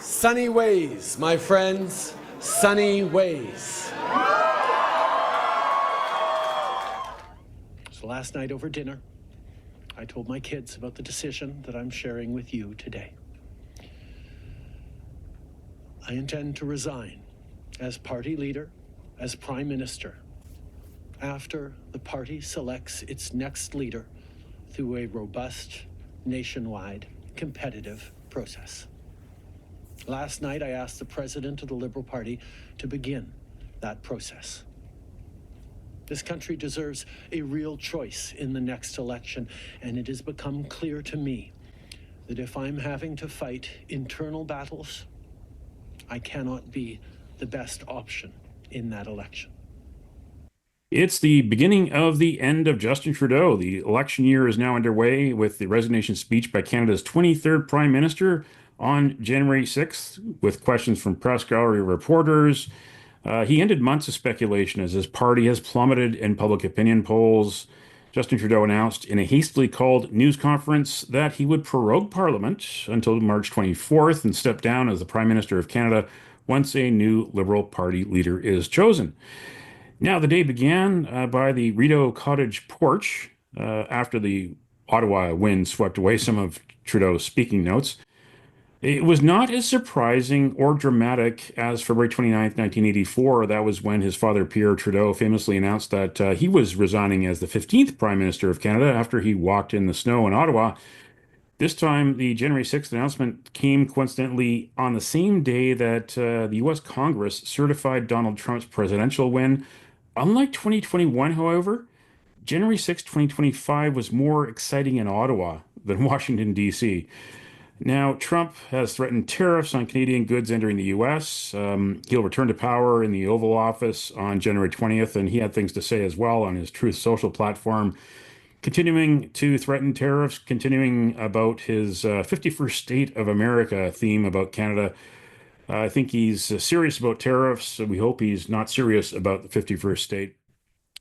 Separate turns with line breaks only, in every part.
Sunny ways, my friends, sunny ways.
So last night over dinner, I told my kids about the decision that I'm sharing with you today. I intend to resign as party leader, as prime minister, after the party selects its next leader through a robust, nationwide, competitive process. Last night, I asked the president of the Liberal Party to begin that process. This country deserves a real choice in the next election, and it has become clear to me that if I'm having to fight internal battles, I cannot be the best option in that election.
It's the beginning of the end of Justin Trudeau. The election year is now underway with the resignation speech by Canada's 23rd Prime Minister on January 6th, with questions from press gallery reporters. He ended months of speculation as his party has plummeted in public opinion polls. Justin Trudeau announced in a hastily called news conference that he would prorogue Parliament until March 24th and step down as the Prime Minister of Canada once a new Liberal Party leader is chosen. Now, the day began by the Rideau Cottage porch after the Ottawa wind swept away some of Trudeau's speaking notes. It was not as surprising or dramatic as February 29th, 1984. That was when his father, Pierre Trudeau, famously announced that he was resigning as the 15th Prime Minister of Canada after he walked in the snow in Ottawa. This time, the January 6th announcement came coincidentally on the same day that the U.S. Congress certified Donald Trump's presidential win. Unlike 2021, however, January 6, 2025 was more exciting in Ottawa than Washington, D.C. Now, Trump has threatened tariffs on Canadian goods entering the U.S. He'll return to power in the Oval Office on January 20th, and he had things to say as well on his Truth Social platform, continuing to threaten tariffs, continuing about his 51st State of America theme about Canada. I think he's serious about tariffs. We hope he's not serious about the 51st state.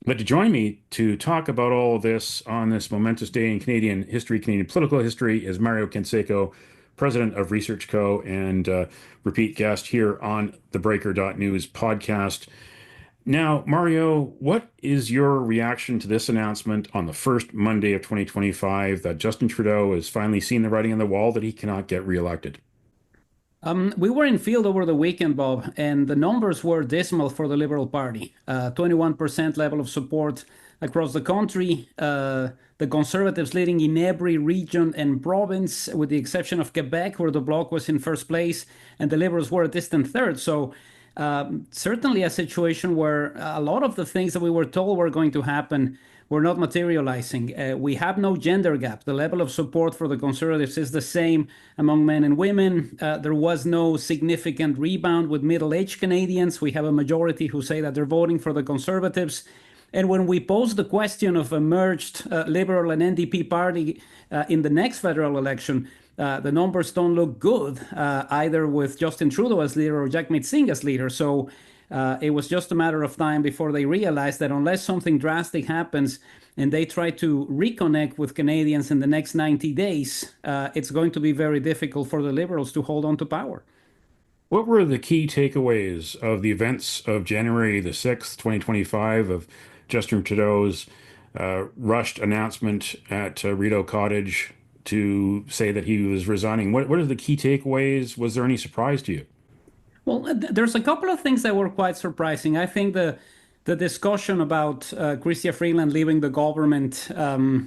But to join me to talk about all of this on this momentous day in Canadian history, Canadian political history, is Mario Canseco, president of Research Co. and repeat guest here on theBreaker.news podcast. Now, Mario, what is your reaction to this announcement on the first Monday of 2025 that Justin Trudeau has finally seen the writing on the wall that he cannot get reelected?
We were in field over the weekend, Bob, and the numbers were dismal for the Liberal Party. 21% level of support across the country. The Conservatives leading in every region and province, with the exception of Quebec, where the Bloc was in first place, and the Liberals were a distant third. So certainly a situation where a lot of the things that we were told were going to happen were not materializing. We have no gender gap. The level of support for the Conservatives is the same among men and women. There was no significant rebound with middle-aged Canadians. We have a majority who say that they're voting for the Conservatives. And when we pose the question of a merged Liberal and NDP party in the next federal election, the numbers don't look good, either with Justin Trudeau as leader or Jagmeet Singh as leader. So it was just a matter of time before they realized that unless something drastic happens and they try to reconnect with Canadians in the next 90 days, it's going to be very difficult for the Liberals to hold on to power.
What were the key takeaways of the events of January the 6th, 2025, of Justin Trudeau's rushed announcement at Rideau Cottage to say that he was resigning? What are the key takeaways? Was there any surprise to you?
Well, there's a couple of things that were quite surprising. I think the discussion about Chrystia Freeland leaving the government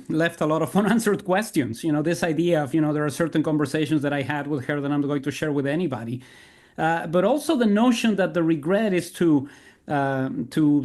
left a lot of unanswered questions. You know, this idea of, there are certain conversations that I had with her that I'm not going to share with anybody. But also the notion that the regret is to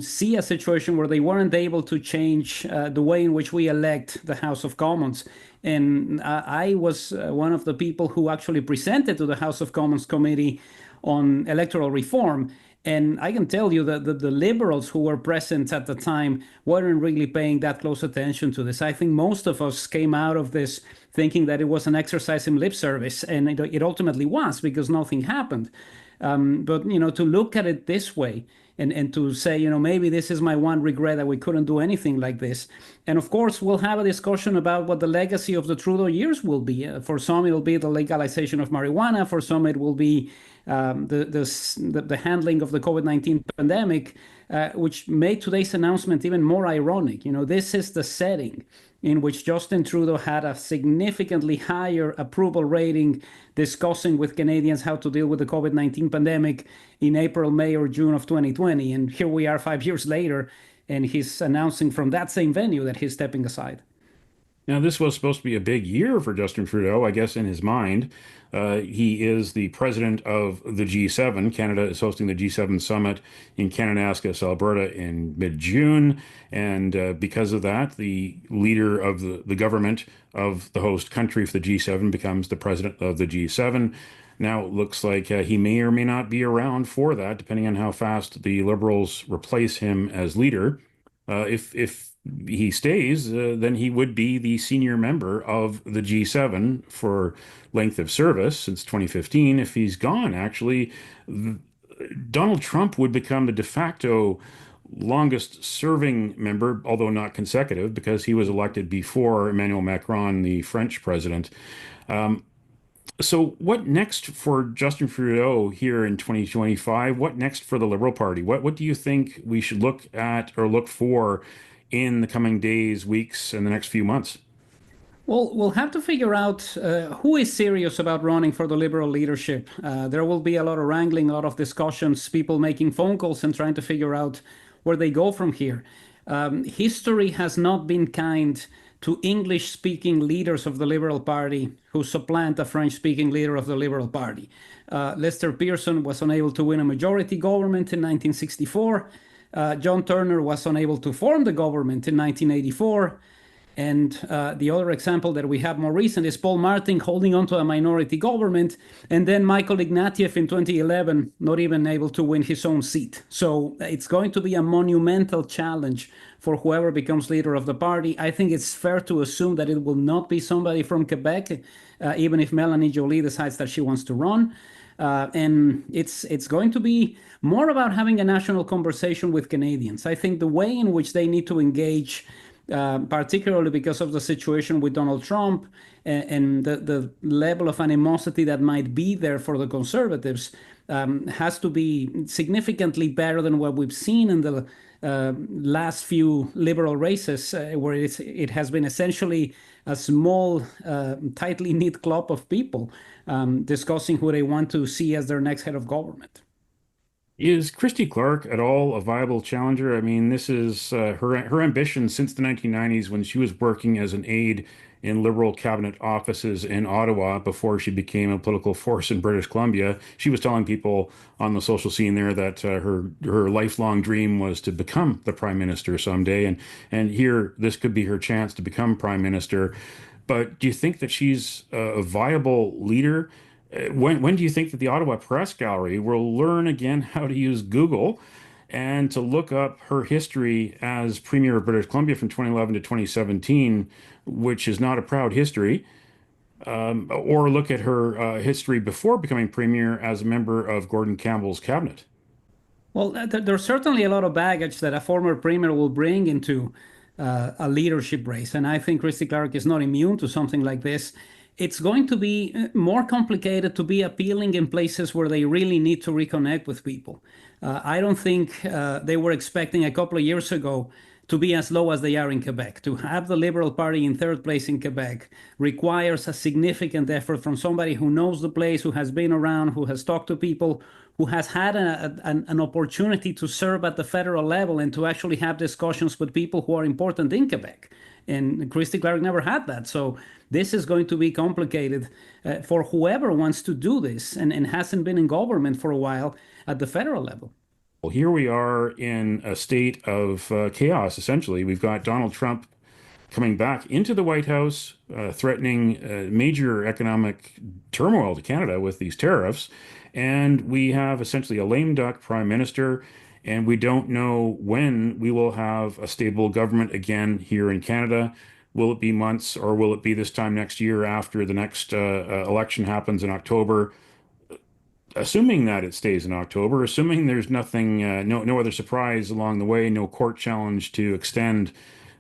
see a situation where they weren't able to change the way in which we elect the House of Commons. And I was one of the people who actually presented to the House of Commons Committee on electoral reform. And I can tell you that the Liberals who were present at the time weren't really paying that close attention to this. I think most of us came out of this thinking that it was an exercise in lip service, and it ultimately was because nothing happened. But to look at it this way and to say, maybe this is my one regret that we couldn't do anything like this. And of course, we'll have a discussion about what the legacy of the Trudeau years will be. For some, it'll be the legalization of marijuana. For some, it will be the handling of the COVID-19 pandemic, which made today's announcement even more ironic. This is the setting in which Justin Trudeau had a significantly higher approval rating discussing with Canadians how to deal with the COVID-19 pandemic in April, May, or June of 2020. And here we are 5 years later, and he's announcing from that same venue that he's stepping aside.
Now, this was supposed to be a big year for Justin Trudeau, I guess, in his mind. He is the president of the G7. Canada is hosting the G7 summit in Kananaskis, Alberta in mid-June. And because of that, the leader of the government of the host country for the G7 becomes the president of the G7. Now, it looks like he may or may not be around for that, depending on how fast the Liberals replace him as leader. If he stays, then he would be the senior member of the G7 for length of service since 2015. If he's gone, actually, Donald Trump would become the de facto longest serving member, although not consecutive, because he was elected before Emmanuel Macron, the French president. So what next for Justin Trudeau here in 2025? What next for the Liberal Party? What do you think we should look at or look for in the coming days, weeks, and the next few months?
Well, we'll have to figure out who is serious about running for the Liberal leadership. There will be a lot of wrangling, a lot of discussions, people making phone calls and trying to figure out where they go from here. History has not been kind to English-speaking leaders of the Liberal Party who supplant a French-speaking leader of the Liberal Party. Lester Pearson was unable to win a majority government in 1964. John Turner was unable to form the government in 1984. And the other example that we have more recent is Paul Martin holding on to a minority government, and then Michael Ignatieff in 2011 not even able to win his own seat. So it's going to be a monumental challenge for whoever becomes leader of the party. I think it's fair to assume that it will not be somebody from Quebec, even if Melanie Joly decides that she wants to run. And it's going to be more about having a national conversation with Canadians. I think the way in which they need to engage, particularly because of the situation with Donald Trump and the level of animosity that might be there for the Conservatives, has to be significantly better than what we've seen in the last few Liberal races, where it has been essentially a small, tightly knit club of people discussing who they want to see as their next head of government.
Is Christy Clark at all a viable challenger? I mean, this is her ambition since the 1990s when she was working as an aide in Liberal cabinet offices in Ottawa before she became a political force in British Columbia. She was telling people on the social scene there that her lifelong dream was to become the prime minister someday, and here this could be her chance to become prime minister. But do you think that she's a viable leader? When do you think that the Ottawa Press Gallery will learn again how to use Google and to look up her history as Premier of British Columbia from 2011 to 2017, which is not a proud history, or look at her history before becoming Premier as a member of Gordon Campbell's cabinet?
Well, there's certainly a lot of baggage that a former premier will bring into a leadership race. And I think Christy Clark is not immune to something like this. It's going to be more complicated to be appealing in places where they really need to reconnect with people. I don't think they were expecting a couple of years ago to be as low as they are in Quebec. To have the Liberal Party in third place in Quebec requires a significant effort from somebody who knows the place, who has been around, who has talked to people, who has had an opportunity to serve at the federal level and to actually have discussions with people who are important in Quebec. And Christy Clark never had that. So this is going to be complicated for whoever wants to do this and hasn't been in government for a while at the federal level.
Well, here we are in a state of chaos, essentially. We've got Donald Trump coming back into the White House, threatening major economic turmoil to Canada with these tariffs. And we have essentially a lame duck prime minister, and we don't know when we will have a stable government again here in Canada. Will it be months, or will it be this time next year after the next election happens in October? Assuming that it stays in October, assuming there's nothing, no other surprise along the way, no court challenge to extend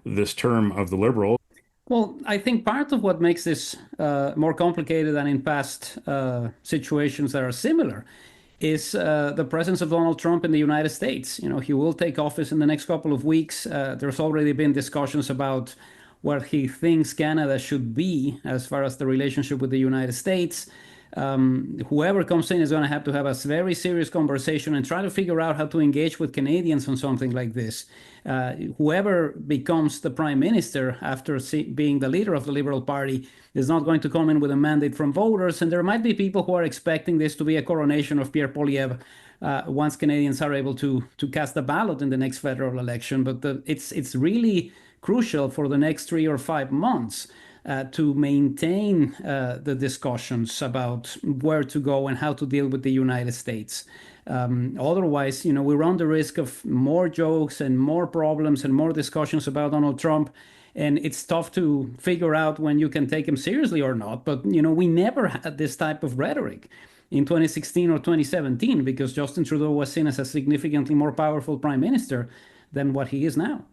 this term of the Liberal.
Well, I think part of what makes this more complicated than in past situations that are similar is the presence of Donald Trump in the United States. You know, he will take office in the next couple of weeks. There's already been discussions about where he thinks Canada should be as far as the relationship with the United States. Whoever comes in is going to have a very serious conversation and try to figure out how to engage with Canadians on something like this. Whoever becomes the prime minister after being the leader of the Liberal Party is not going to come in with a mandate from voters, and there might be people who are expecting this to be a coronation of Pierre Poilievre once Canadians are able to cast a ballot in the next federal election. But it's really crucial for the next 3 or 5 months to maintain the discussions about where to go and how to deal with the United States. Otherwise, you know, we run the risk of more jokes and more problems and more discussions about Donald Trump. And it's tough to figure out when you can take him seriously or not. But, you know, we never had this type of rhetoric in 2016 or 2017 because Justin Trudeau was seen as a significantly more powerful prime minister than what he is now.